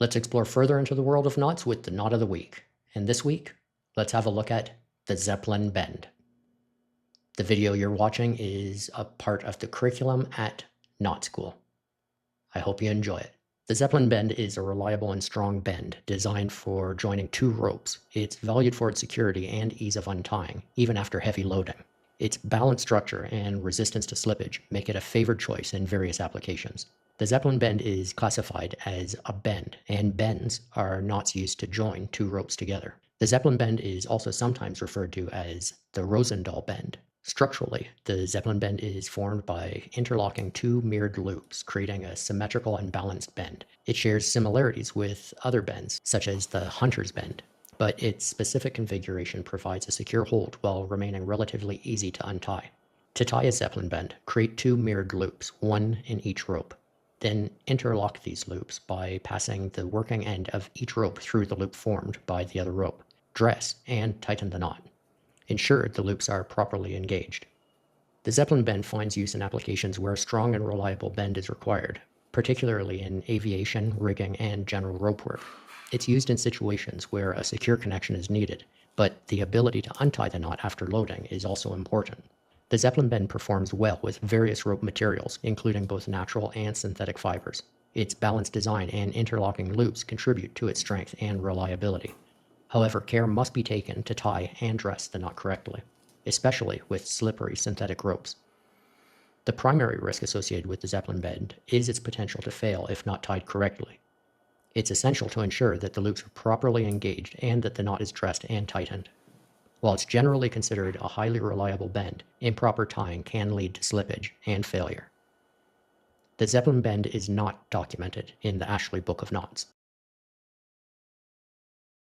Let's explore further into the world of knots with the knot of the week. And this week, let's have a look at the Zeppelin Bend. The video you're watching is a part of the curriculum at Knot School. I hope you enjoy it. The Zeppelin Bend is a reliable and strong bend designed for joining two ropes. It's valued for its security and ease of untying, even after heavy loading. Its balanced structure and resistance to slippage make it a favored choice in various applications. The Zeppelin Bend is classified as a bend, and bends are knots used to join two ropes together. The Zeppelin Bend is also sometimes referred to as the Rosendahl Bend. Structurally, the Zeppelin Bend is formed by interlocking two mirrored loops, creating a symmetrical and balanced bend. It shares similarities with other bends, such as the Hunter's Bend, but its specific configuration provides a secure hold while remaining relatively easy to untie. To tie a Zeppelin Bend, create two mirrored loops, one in each rope. Then interlock these loops by passing the working end of each rope through the loop formed by the other rope. Dress and tighten the knot. Ensure the loops are properly engaged. The Zeppelin Bend finds use in applications where a strong and reliable bend is required, particularly in aviation, rigging, and general rope work. It's used in situations where a secure connection is needed, but the ability to untie the knot after loading is also important. The Zeppelin Bend performs well with various rope materials, including both natural and synthetic fibers. Its balanced design and interlocking loops contribute to its strength and reliability. However, care must be taken to tie and dress the knot correctly, especially with slippery synthetic ropes. The primary risk associated with the Zeppelin Bend is its potential to fail if not tied correctly. It's essential to ensure that the loops are properly engaged and that the knot is dressed and tightened. While it's generally considered a highly reliable bend, improper tying can lead to slippage and failure. The Zeppelin Bend is not documented in the Ashley Book of Knots.